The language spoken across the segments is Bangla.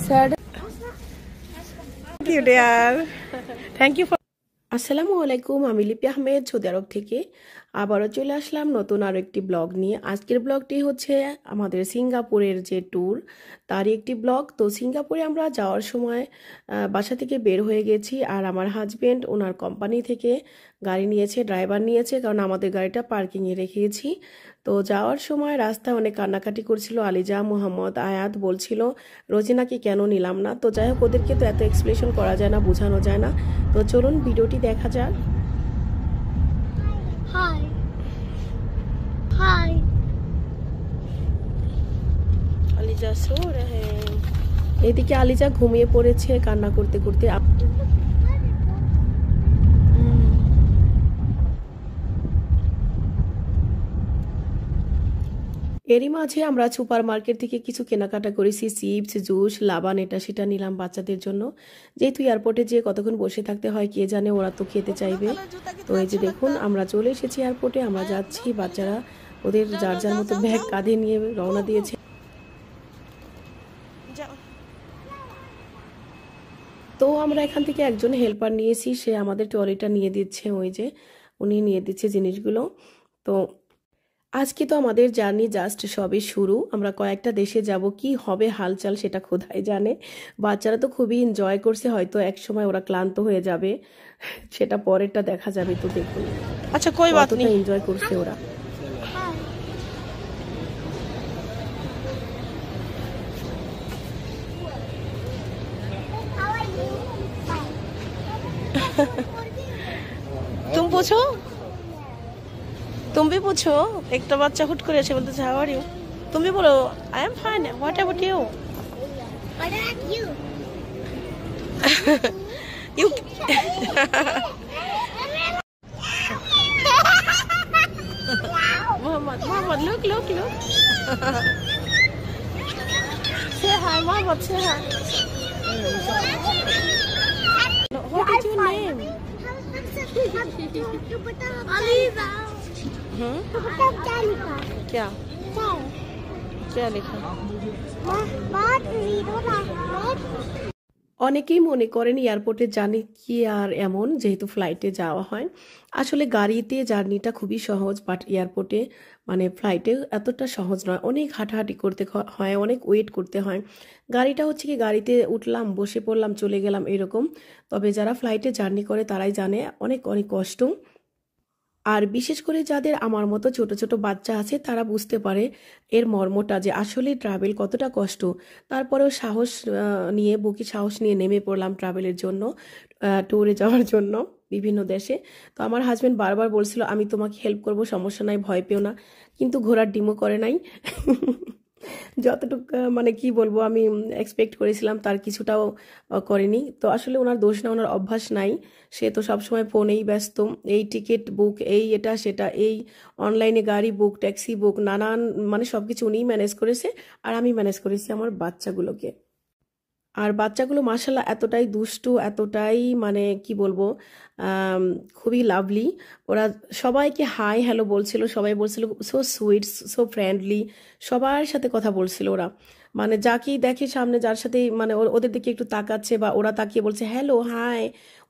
Sad. Thank you, dear. Thank you for. আসসালামু আলাইকুম, আমি লিপি আহমেদ সৌদি আরব থেকে আবারও চলে আসলাম নতুন আরও একটি ব্লগ নিয়ে। আজকের ব্লগটি হচ্ছে আমাদের সিঙ্গাপুরের যে ট্যুর তারই একটি ব্লগ। তো সিঙ্গাপুরে আমরা যাওয়ার সময় বাসা থেকে বের হয়ে গেছি, আর আমার হাজবেন্ড ওনার কোম্পানি থেকে গাড়ি নিয়েছে, ড্রাইভার নিয়েছে, কারণ আমাদের গাড়িটা পার্কিংয়ে রেখেছি। তো যাওয়ার সময় রাস্তায় অনেক কান্নাকাটি করছিল। আলিজা, মোহাম্মদ, আয়াত বলছিল রোজিনাকে কেন নিলাম না। তো যাই হোক, ওদেরকে তো এত এক্সপ্লেশন করা যায় না, বোঝানো যায় না। তো চলুন ভিডিওটি দেখা যাক। হাই হাই আলিজা সো রহে। এদিকে আলিজা ঘুমিয়ে পড়েছে কান্না করতে করতে। এরই মাঝে আমরা সুপার মার্কেট থেকে কিছু কেনাকাটা করেছি, চিপস, জুস, লাবান, এটা সেটা নিলাম বাচ্চাদের জন্য। যেহেতু এয়ারপোর্টে যেয়ে কতক্ষণ বসে থাকতে হয় কে জানে, ওরা তো খেতে চাইবে। তো এই যে দেখুন আমরা চলে এসেছি এয়ারপোর্টে, আমরা যাচ্ছি। বাচ্চারা ওদের যার যার মতো ব্যাগ কাঁধে নিয়ে রওনা দিয়েছে। তো আমরা এখান থেকে একজন হেল্পার নিয়েছি, সে আমাদের ট্রলিটা নিয়ে দিচ্ছে, ওই যে উনি নিয়ে দিচ্ছে জিনিসগুলো। তো আজকে তো আমাদের জার্নি জাস্ট সবে শুরু। আমরা কয়েকটা দেশে যাব, কি হবে হালচাল সেটা খোদাই জানে। বাচ্চারা তো খুবই এনজয় করছে, হয়তো এক সময় ওরা ক্লান্ত হয়ে যাবে, সেটা পরেরটা দেখা যাবে। তো দেখুন আচ্ছা কোই বাত নেই, এনজয় করছে ওরা। तुम पूछो, तुम भी पूछो। एक तो बच्चा हुट করে এসে বলতেছে হাউ আর ইউ, তুমি বলো I am fine, what about you? What about you? You Mohammad, Mohammad look look look, say hi Mohammad, say hi. What is your name? Aliza. क्या क्या लिखा? অনেকেই মনে করেন এয়ারপোর্টে জার্নি কি আর এমন, যেহেতু ফ্লাইটে যাওয়া হয়। আসলে গাড়িতে জার্নিটা খুবই সহজ, বাট এয়ারপোর্টে মানে ফ্লাইটে এতটা সহজ নয়। অনেক হাঁটাহাঁটি করতে হয়, অনেক ওয়েট করতে হয়। গাড়িটা হচ্ছে কি, গাড়িতে উঠলাম, বসে পড়লাম, চলে গেলাম এরকম। তবে যারা ফ্লাইটে জার্নি করে তারাই জানে অনেক অনেক কষ্ট। আর বিশেষ করে যাদের আমার মতো ছোট ছোট বাচ্চা আছে তারা বুঝতে পারে এর মর্মটা, যে আসলে ট্রাভেল কতটা কষ্ট। তারপরেও সাহস নিয়ে, বুকে সাহস নিয়ে নেমে পড়লাম ট্রাভেলের জন্য, ট্যুরে যাওয়ার জন্য বিভিন্ন দেশে। তো আমার হাজবেন্ড বারবার বলছিল আমি তোমাকে হেল্প করব, সমস্যা নাই, ভয় পেও না। কিন্তু ঘোড়ার ডিমও করে নাই। যতটুকু মানে কি বলবো, আমি এক্সপেক্ট করেছিলাম তার কিছুটাও করেনি। তো আসলে ওনার দোষ না, ওনার অভ্যাস নাই। সে তো সবসময় ফোনেই ব্যস্ত, এই টিকিট বুক, এই এটা সেটা, এই অনলাইনে গাড়ি বুক, ট্যাক্সি বুক, নানান মানে সব কিছু উনিই ম্যানেজ করেছে। আর আমি ম্যানেজ করেছি আমার বাচ্চাগুলোকে। আর বাচ্চাগুলো মাশাআল্লাহ এতটাই দুষ্টু, এতটাই মানে কি বলবো, খুবই লাভলি। ওরা সবাইকে হাই হ্যালো বলছিল, সবাই বলছিল সো সুইট, সো ফ্রেন্ডলি, সবার সাথে কথা বলছিল ওরা। মানে যাকেই দেখে সামনে, যার সাথে মানে ওদের দিকে একটু তাকাচ্ছে বা ওরা তাকিয়ে বলছে হ্যালো হাই,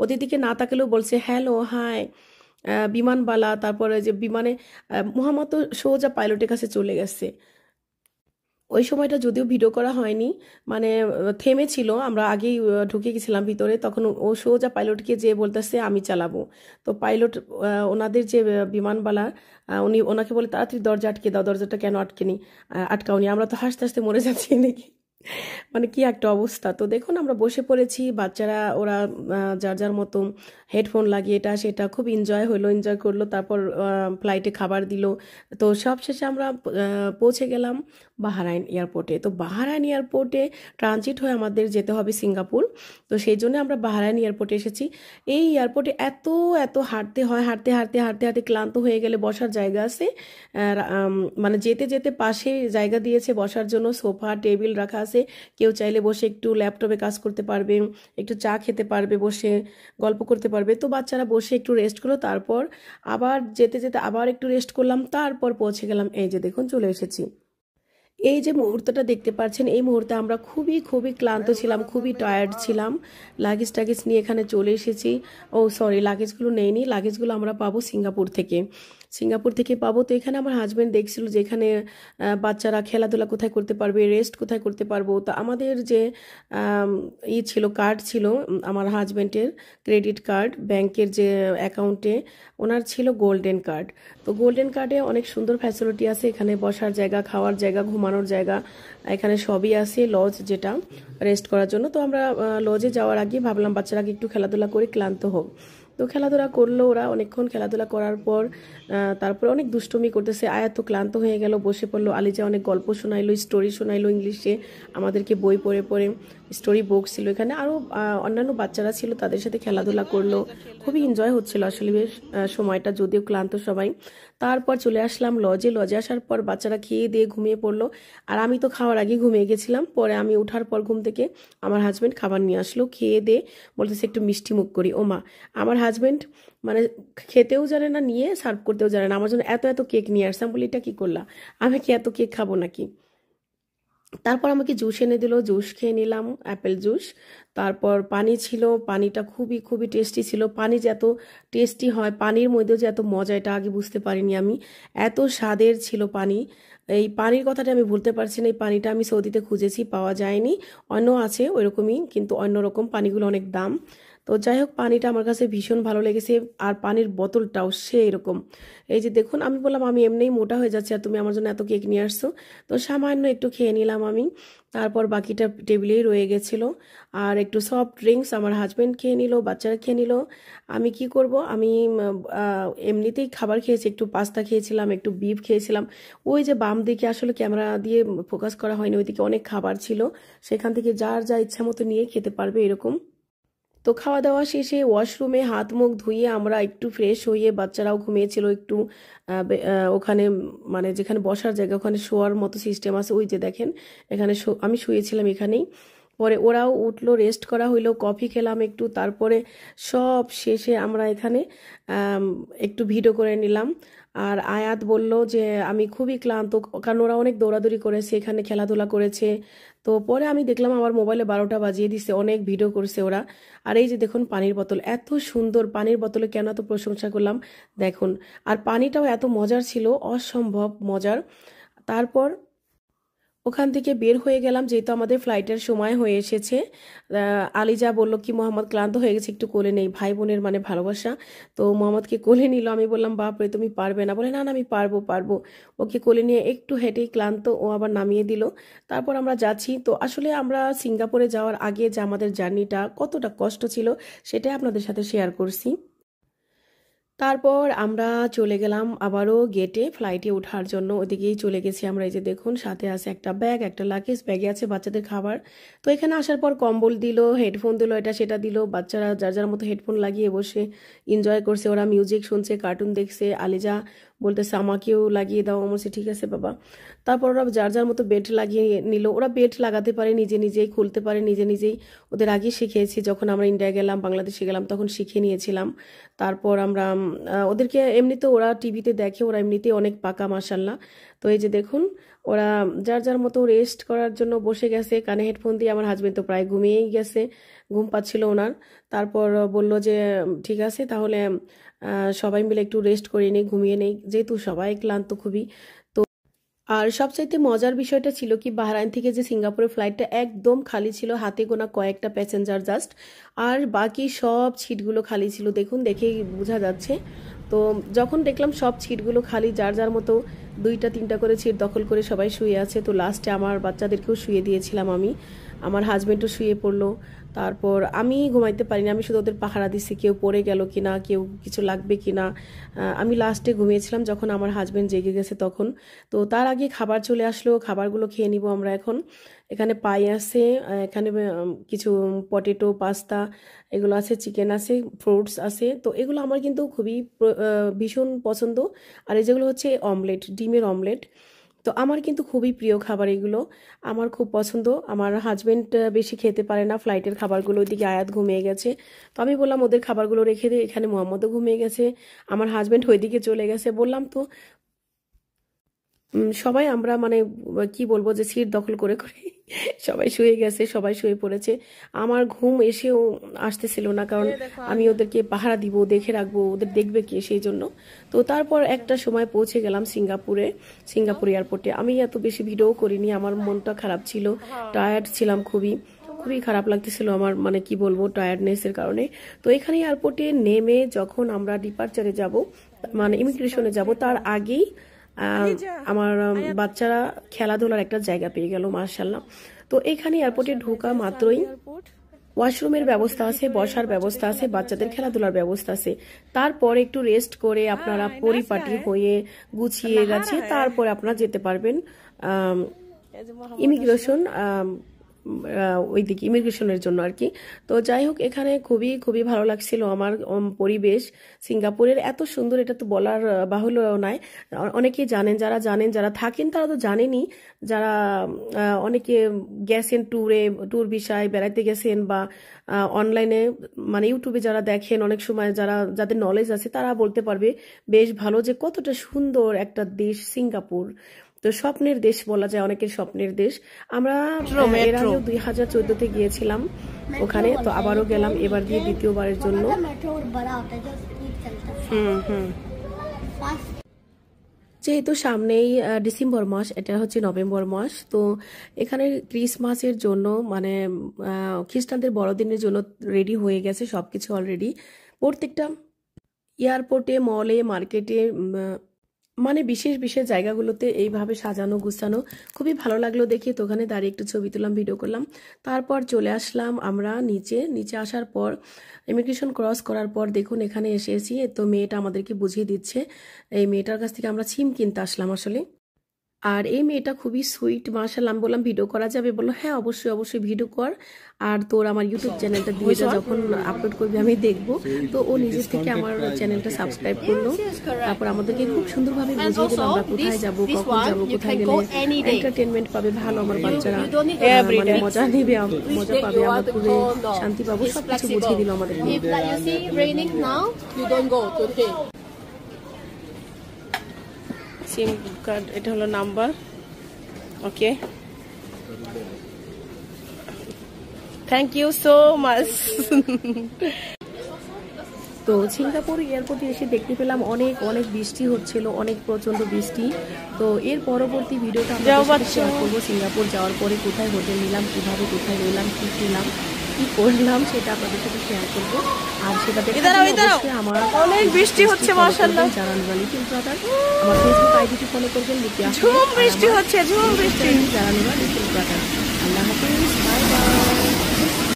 ওদের দিকে না তাকালেও বলছে হ্যালো হাই। বিমানবালা, তারপরে যে বিমানে মোহাম্মদ তো সোজা পাইলটের কাছে চলে গেছে। ওই সময়টা যদিও ভিডিও করা হয়নি, মানে থেমেছিল, আমরা আগেই ঢুকে গেছিলাম ভিতরে, তখন ও সোজা পাইলটকে যেয়ে বলতেছে আমি চালাবো। তো পাইলট ওনাদের যে বিমানবালা, উনি ওনাকে বলে তাড়াতাড়ি দরজা আটকে দাও, দরজাটা কেন আটকাওনি? আমরা তো হাসতে হাসতে মরে যাচ্ছি নাকি, মানে কি একটা অবস্থা। তো দেখুন আমরা বসে পড়েছি, বাচ্চারা ওরা যার যার মতো হেডফোন লাগিয়ে এটা সেটা খুব এনজয় করলো। তারপর ফ্লাইটে খাবার দিল। তো সবশেষে আমরা পৌঁছে গেলাম বাহরাইন এয়ারপোর্টে। তো বাহরাইন এয়ারপোর্টে ট্রানজিট হয়ে আমাদের যেতে হবে সিঙ্গাপুর। তো সেই জন্য আমরা বাহরাইন এয়ারপোর্টে এসেছি। এই এয়ারপোর্টে এত এত হাঁটতে হয়, হাঁটতে হাঁটতে হাঁটতে হাঁটতে ক্লান্ত হয়ে গেলে বসার জায়গা আছে, মানে যেতে যেতে পাশে জায়গা দিয়েছে বসার জন্য, সোফা টেবিল রাখা আছে। কেউ চাইলে বসে একটু ল্যাপটপে কাজ করতে পারবে, একটু চা খেতে পারবে, বসে গল্প করতে পারবে। তো বাচ্চারা বসে একটু রেস্ট করলো, তারপর আবার যেতে যেতে আবার একটু রেস্ট করলাম, তারপর পৌঁছে গেলাম। এই যে দেখুন চলে এসেছি। এই যে মুহূর্তটা দেখতে পাচ্ছেন, এই মুহূর্তে আমরা খুবই খুবই ক্লান্ত ছিলাম, খুবই টায়ার্ড ছিলাম। লাগেজ টাগেজ নিয়ে এখানে চলে এসেছি। ও সরি, লাগেজগুলো নেইনি, লাগেজগুলো আমরা পাবো সিঙ্গাপুর থেকে। সিঙ্গাপুর থেকে পাবো। তো এখানে আমার হাজব্যান্ড দেখছিল যে এখানে বাচ্চারা খেলাধুলা কোথায় করতে পারবে, রেস্ট কোথায় করতে পারবো। তো আমাদের যে ছিল, কার্ড ছিল আমার হাজব্যান্ডের, ক্রেডিট কার্ড, ব্যাংকের যে অ্যাকাউন্টে ওনার ছিল গোল্ডেন কার্ড। তো গোল্ডেন কার্ডে অনেক সুন্দর ফ্যাসিলিটি আছে, এখানে বসার জায়গা, খাওয়ার জায়গা, ঘুমানোর জায়গা, এখানে সবই আছে। লজ যেটা রেস্ট করার জন্য। তো আমরা লজে যাওয়ার আগে ভাবলাম বাচ্চারা একটু খেলাধুলা করে ক্লান্ত হোক। তো খেলাধুলা করলো ওরা অনেকক্ষণ। খেলাধুলা করার পর তারপরে অনেক দুষ্টুমি করতেছে। আয়া তো ক্লান্ত হয়ে গেল, বসে পড়লো। আলিজা অনেক গল্প শোনাইলো, স্টোরি শোনাইলো ইংলিশে আমাদেরকে, বই পড়ে পড়ে। স্টোরি বুক ছিল এখানে, আরও অন্যান্য বাচ্চারা ছিল, তাদের সাথে খেলাধুলা করলো। খুবই এনজয় হচ্ছিল আসলে বেশ সময়টা, যদিও ক্লান্ত সবাই। তারপর চলে আসলাম লজে। লজে আসার পর বাচ্চারা খেয়ে দিয়ে ঘুমিয়ে পড়লো। আর আমি তো খাওয়ার আগে ঘুমিয়ে গেছিলাম। পরে আমি ওঠার পর ঘুম থেকে আমার হাজব্যান্ড খাবার নিয়ে আসলো, খেয়ে দিয়ে বলতেছে একটু মিষ্টি মুখ করি। ও মা, আমার হাজব্যান্ড মানে খেতেও জানে না, নিয়ে সার্ভ করতেও জানে না। আমার জন্য এত এত কেক নিয়ে আসলাম, বলি এটা কি করলা, আমি কি এত কেক খাবো নাকি। তারপর আমাকে জুস এনে দিল, জুস খেয়ে নিলাম, অ্যাপেল জুস। তারপর পানি ছিল, পানিটা খুবই খুবই টেস্টি ছিল। পানি যে এত টেস্টি হয়, পানির মধ্যেও যে এত মজা, এটা আগে বুঝতে পারিনি আমি। এত স্বাদের ছিল পানি। এই পানির কথাটা আমি ভুলতে পারছি না। এই পানিটা আমি সৌদিতে খুঁজেছি, পাওয়া যায়নি। অন্য আছে ওইরকমই, কিন্তু অন্যরকম পানিগুলো অনেক দাম। তো যাই হোক, পানিটা আমার কাছে ভীষণ ভালো লেগেছে। আর পানির বোতলটাও সে এরকম। এই যে দেখুন, আমি বললাম আমি এমনিই মোটা হয়ে যাচ্ছি, আর তুমি আমার জন্য এত কেক নিয়ে আসছো। তো সামান্য একটু খেয়ে নিলাম আমি। তারপর বাকিটা টেবিলেই রয়ে গেছিলো। আর একটু সফট ড্রিঙ্কস আমার হাজব্যান্ড খেয়ে নিল, বাচ্চারা খেয়ে নিল। আমি কি করব, আমি এমনিতেই খাবার খেয়েছি, একটু পাস্তা খেয়েছিলাম, একটু বিফ খেয়েছিলাম। ওই যে বাম দিকে আসলে ক্যামেরা দিয়ে ফোকাস করা হয়নি, ওইদিকে অনেক খাবার ছিল। সেখান থেকে যার যা ইচ্ছা মতো নিয়ে খেতে পারবে এরকম। তো খাওয়া দাওয়া শেষে ওয়াশরুমে হাত মুখ ধুয়ে আমরা একটু ফ্রেশ হয়ে, বাচ্চারাও ঘুমিয়েছিল একটু ওখানে, মানে যেখানে বসার জায়গা, ওখানে শোয়ার মতো সিস্টেম আছে, ওই যে দেখেন এখানে আমি শুয়েছিলাম এখানেই। পরে ওরাও উঠলো, রেস্ট করা হইলো, কফি খেলাম একটু। তারপরে সব শেষে আমরা এখানে একটু ভিডিও করে নিলাম। আর আয়াত বলল যে আমি খুবই ক্লান্ত, কারণ ওরা অনেক দৌড়াদৌড়ি করেছে, এখানে খেলাধুলা করেছে। তো পরে আমি দেখলাম আমার মোবাইলে 12টা বাজিয়ে দিছে, অনেক ভিডিও করছে ওরা। আর এই যে দেখুন পানির বোতল, এত সুন্দর পানির বোতলে কেন এত প্রশংসা করলাম দেখুন। আর পানিটাও এত মজার ছিল, অসম্ভব মজার। তারপর ওখান থেকে বের হয়ে গেলাম, যেহেতু আমাদের ফ্লাইটের সময় হয়ে এসেছে। আলিজা বলল কি মোহাম্মদ ক্লান্ত হয়ে গেছে, একটু কোলে নেই। ভাই বোনের মানে ভালোবাসা। তো মোহাম্মদকে কোলে নিল। আমি বললাম বাপরে তুমি পারবে না, বলে না না আমি পারবো পারবো। ওকে কোলে নিয়ে একটু হেঁটেই ক্লান্ত, ও আবার নামিয়ে দিল। তারপর আমরা যাচ্ছি। তো আসলে আমরা সিঙ্গাপুরে যাওয়ার আগে যে আমাদের জার্নিটা কতটা কষ্ট ছিল, সেটাই আপনাদের সাথে শেয়ার করছি। তারপর আমরা চলে গেলাম আবারও গেটে, ফ্লাইটে ওঠার জন্য। ওদিকেই চলে গেছি আমরা। এই যে দেখুন, সাথে আছে একটা ব্যাগ, একটা লাগেজ, ব্যাগে আছে বাচ্চাদের খাবার। তো এখানে আসার পর কম্বল দিল, হেডফোন দিল, এটা সেটা দিল। বাচ্চারা যার যার মতো হেডফোন লাগিয়ে বসে এনজয় করছে, ওরা মিউজিক শুনছে, কার্টুন দেখছে। আলিজা বলতেছে আমাকেও লাগিয়ে দাও, আমার ঠিক আছে বাবা। তারপর ওরা যার যার মতো বেল্ট লাগিয়ে নিল। ওরা বেল্ট লাগাতে পারে নিজে নিজেই, খুলতে পারে নিজে নিজেই। ওদের আগে শিখিয়েছি, যখন আমরা ইন্ডিয়া গেলাম, বাংলাদেশে গেলাম, তখন শিখে নিয়েছিলাম। তারপর আমরা ওদেরকে এমনিতে ওরা টিভিতে দেখে, ওরা এমনিতেই অনেক পাকা মাশাল্লাহ। তো এই যে দেখুন, ওরা যার যার মতো রেস্ট করার জন্য বসে গেছে কানে হেডফোন দিয়ে। আমার হাজবেন্ড তো প্রায় ঘুমিয়েই গেছে, ঘুম পাচ্ছিল ওনার। তারপর বলল যে ঠিক আছে তাহলে সবাই মিলে একটু রেস্ট করে নেই, ঘুমিয়ে নেই, যেহেতু সবাই ক্লান্ত খুবই। আর সবচাইতে মজার বিষয়টা ছিল কি, বাহরাইন থেকে যে সিঙ্গাপুরের ফ্লাইটটা একদম খালি ছিল, হাতে গোনা কয়েকটা প্যাসেঞ্জার জাস্ট। আর বাকি সব সিটগুলো খালি ছিল, দেখুন দেখেই বোঝা যাচ্ছে। তো যখন দেখলাম সব সিটগুলো খালি, যার যার মতো 2টা 3টা করে সিট দখল করে সবাই শুয়ে আছে। তো লাস্টে আমার বাচ্চাদেরকেও শুয়ে দিয়েছিলাম আমি, আমার হাজবেন্ডও শুয়ে পড়লো। তারপর আমি ঘুমাইতে পারিনি, আমি শুধু ওদের পাহারা দিচ্ছি কেউ পড়ে গেল কিনা, কেউ কিছু লাগবে কিনা। আমি লাস্টে ঘুমিয়েছিলাম যখন আমার হাজবেন্ড জেগে গেছে তখন। তো তার আগে খাবার চলে আসলো, খাবারগুলো খেয়ে নিব আমরা এখন। এখানে পাই আছে, এখানে কিছু পটেটো, পাস্তা এগুলো আছে, চিকেন আছে, ফ্রুটস আছে। তো এগুলো আমার কিন্তু খুবই ভীষণ পছন্দ। আর এই যেগুলো হচ্ছে অমলেট, ডিমের অমলেট। তো আমার কিন্তু খুবই প্রিয় খাবার এগুলো, আমার খুব পছন্দ। আমার হাজবেন্ড বেশি খেতে পারে না ফ্লাইটের খাবারগুলো, ওইদিকে আয়াত ঘুমিয়ে গেছে। তো আমি বললাম ওদের খাবারগুলো রেখে দে, এখানে মোহাম্মদও ঘুমিয়ে গেছে, আমার হাজবেন্ড ওইদিকে চলে গেছে। বললাম তো সবাই আমরা মানে কি বলবো যে সিট দখল করে করে সবাই শুয়ে গেছে, সবাই শুয়ে পড়েছে। আমার ঘুম এসেও আসতেছিল না, কারণ আমি ওদেরকে পাহারা দিব, দেখে রাখবো, ওদের দেখবে কে, সেই জন্য। তো তারপর একটা সময় পৌঁছে গেলাম সিঙ্গাপুর এয়ারপোর্টে। আমি এত বেশি ভিডিও করিনি, আমার মনটা খারাপ ছিল, টায়ার্ড ছিলাম, খুবই খারাপ লাগতেছিল আমার, মানে কি বলবো, টায়ার্ডনেসের কারণে। তো এখানে এয়ারপোর্টে নেমে যখন আমরা ডিপার্চারে যাব, মানে ইমিগ্রেশনে যাব, তার আগেই আমার বাচ্চারা খেলাধুলার একটা জায়গা পেয়ে গেল, মাশাআল্লাহ। তো এখানে এয়ারপোর্টে ঢোকা মাত্রই ওয়াশরুমের ব্যবস্থা আছে, বসার ব্যবস্থা আছে, বাচ্চাদের খেলাধুলার ব্যবস্থা আছে। তারপর একটু রেস্ট করে আপনারা পরিপাটি হয়ে গুছিয়ে গেছে তারপরে আপনারা যেতে পারবেন ইমিগ্রেশন, ওইদিকে ইমিগ্রেশনের জন্য আর কি। তো যাই হোক, এখানে খুবই ভালো লাগছিল আমার পরিবেশ। সিঙ্গাপুরের এত সুন্দর, এটা তো বলার বাহুল্য নয়। অনেকেই জানেন, যারা থাকেন তারা তো জানেনই, যারা অনেকে গেছেন ট্যুর বিষয় বেড়াইতে গেছেন, বা অনলাইনে মানে ইউটিউবে যারা দেখেন, অনেক সময় যাদের নলেজ আছে তারা বলতে পারবে বেশ ভালো যে কতটা সুন্দর একটা দেশ সিঙ্গাপুর। তো স্বপ্নের দেশ বলা যায়, অনেকের স্বপ্নের দেশ। আমরা এর আগেও 2014-তে গিয়েছিলাম ওখানে, তো আবারও গেলাম, এবার দিয়ে দ্বিতীয়বারের জন্য। যেহেতু সামনেই ডিসেম্বর মাস, এটা হচ্ছে নভেম্বর মাস, তো এখানে ক্রিসমাসের জন্য মানে খ্রিস্টানদের বড়দিনের জন্য রেডি হয়ে গেছে সবকিছু অলরেডি। প্রত্যেকটা এয়ারপোর্টে, মলে, মার্কেটে, মানে বিশেষ জায়গাগুলোতে এইভাবে সাজানো গুছানো, খুবই ভালো লাগলো দেখে। তো ওখানে দাঁড়িয়ে একটু ছবি তুললাম, ভিডিও করলাম। তারপর চলে আসলাম আমরা নিচে আসার পর, ইমিগ্রেশন ক্রস করার পর দেখুন এখানে এসেছি। তো মেয়েটা আমাদেরকে বুঝিয়ে দিচ্ছে, এই মেয়েটার কাছ থেকে আমরা সিম কিনতে আসলাম আসলে। আর এই মেয়েটা খুবই সুইট, মাশাআল্লাহ। আমি বললাম ভিডিও করা যাবে, বললো হ্যাঁ অবশ্যই ভিডিও কর, আর তোর আমার ইউটিউব চ্যানেলটা দিয়ে যা, যখন আপলোড করবি আমি দেখবো। তো ও নিজের থেকে আমার চ্যানেলটা সাবস্ক্রাইব করলো, তারপর আমাদেরকে খুব সুন্দরভাবে বুঝিয়ে দিল আমরা কোথায় যাবো, কখন যাবো, কোথায় গেলে এন্টারটেনমেন্ট পাবে ভালো, আমার বাচ্চারা মানে মজা নেবে, মজা পাবে, আমরা ঘুরে শান্তি পাবো, সবকিছু বুঝিয়ে দিল আমাদেরকে। সিম কার্ড, এটা হলো number. Okay, thank you so much. তো সিঙ্গাপুর এয়ারপোর্টে এসে দেখতে পেলাম অনেক বৃষ্টি হচ্ছিল, অনেক প্রচন্ড বৃষ্টি। তো এর পরবর্তী ভিডিওটা আমরা শেয়ার করবো, সিঙ্গাপুর যাওয়ার পরে কোথায় হোটেল নিলাম, কিভাবে কোথায় রইলাম, কি খেলাম, কি করলাম, সেটা আপনাদের সাথে শেয়ার করবো। আর সেটা দেখে আমার অনেক বৃষ্টি হচ্ছে, মাশাআল্লাহ। যারা লিটল ব্রাদার, আমার ফেসবুক আইডিটি ফলো করবেন, ঝুম বৃষ্টি হচ্ছে, ঝুম বৃষ্টি। যারা লিটল ব্রাদার। আল্লাহ হাফেজ।